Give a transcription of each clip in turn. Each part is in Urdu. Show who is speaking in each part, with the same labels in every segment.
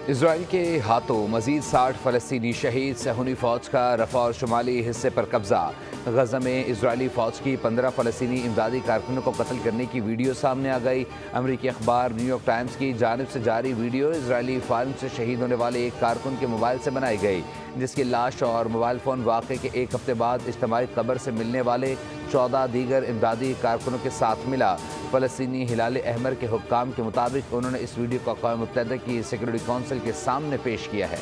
Speaker 1: اسرائیل کے ہاتھوں مزید 60 فلسطینی شہید، صہیونی فوج کا رفح اور شمالی حصے پر قبضہ۔ غزہ میں اسرائیلی فوج کی 15 فلسطینی امدادی کارکنوں کو قتل کرنے کی ویڈیو سامنے آ گئی۔ امریکی اخبار نیو یارک ٹائمز کی جانب سے جاری ویڈیو اسرائیلی فائرنگ سے شہید ہونے والے ایک کارکن کے موبائل سے بنائی گئی، جس کی لاش اور موبائل فون واقعے کے ایک ہفتے بعد اجتماعی قبر سے ملنے والے 14 دیگر امدادی کارکنوں کے ساتھ ملا۔ فلسطینی ہلال احمر کے حکام کے مطابق انہوں نے اس ویڈیو کو اقوام متحدہ کی سیکورٹی کونسل کے سامنے پیش کیا ہے۔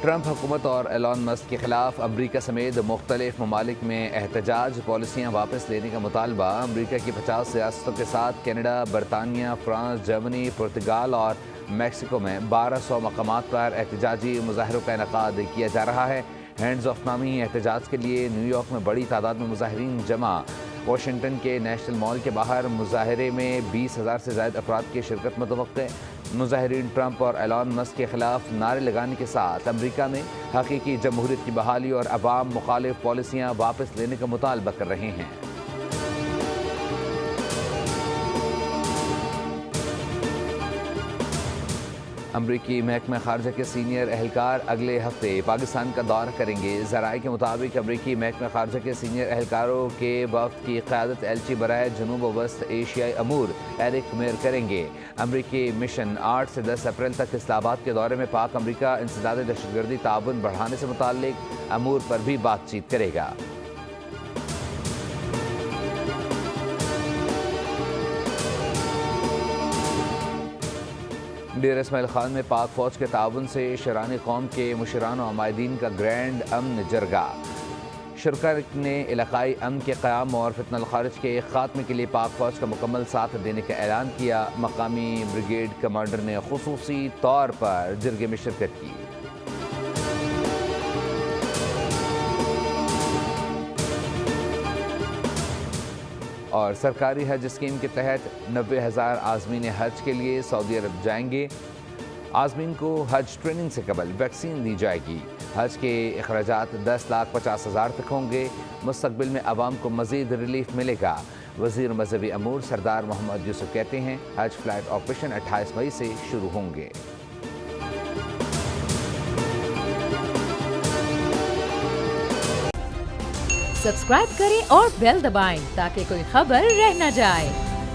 Speaker 1: ٹرمپ حکومت اور ایلان مسک کے خلاف امریکہ سمیت مختلف ممالک میں احتجاج، پالیسیاں واپس لینے کا مطالبہ۔ امریکہ کی 50 ریاستوں کے ساتھ کینیڈا، برطانیہ، فرانس، جرمنی، پرتگال اور میکسیکو میں 1200 مقامات پر احتجاجی مظاہروں کا انعقاد کیا جا رہا ہے۔ ہینڈز آف نامی احتجاج کے لیے نیو یارک میں بڑی تعداد میں مظاہرین جمع۔ واشنگٹن کے نیشنل مال کے باہر مظاہرے میں 20,000 سے زائد افراد کی شرکت متوقع۔ مظاہرین ٹرمپ اور ایلان مسک کے خلاف نعرے لگانے کے ساتھ امریکہ میں حقیقی جمہوریت کی بحالی اور عوام مخالف پالیسیاں واپس لینے کا مطالبہ کر رہے ہیں۔ امریکی محکمہ خارجہ کے سینئر اہلکار اگلے ہفتے پاکستان کا دورہ کریں گے۔ ذرائع کے مطابق امریکی محکمہ خارجہ کے سینئر اہلکاروں کے وفد کی قیادت ایلچی برائے جنوب و وسط ایشیائی امور ایرک میر کریں گے۔ امریکی مشن 8 سے 10 اپریل تک اسلام آباد کے دورے میں پاک امریکہ انسداد دہشت گردی تعاون بڑھانے سے متعلق امور پر بھی بات چیت کرے گا۔ ڈیرہ اسماعیل خان میں پاک فوج کے تعاون سے شران قوم کے مشران و عمائدین کا گرینڈ امن جرگہ۔ شرکاء نے علاقائی امن کے قیام اور فتنہ الخارج کے خاتمے کے لیے پاک فوج کا مکمل ساتھ دینے کا اعلان کیا۔ مقامی بریگیڈ کمانڈر نے خصوصی طور پر جرگے میں شرکت کی۔ اور سرکاری حج اسکیم کے تحت 90,000 عازمین حج کے لیے سعودی عرب جائیں گے۔ عازمین کو حج ٹریننگ سے قبل ویکسین دی جائے گی۔ حج کے اخراجات 10,50,000 تک ہوں گے۔ مستقبل میں عوام کو مزید ریلیف ملے گا۔ وزیر مذہبی امور سردار محمد یوسف کہتے ہیں حج فلائٹ آپریشن 28 مئی سے شروع ہوں گے۔
Speaker 2: سبسکرائب کریں اور بیل دبائیں تاکہ کوئی خبر رہ نہ جائے۔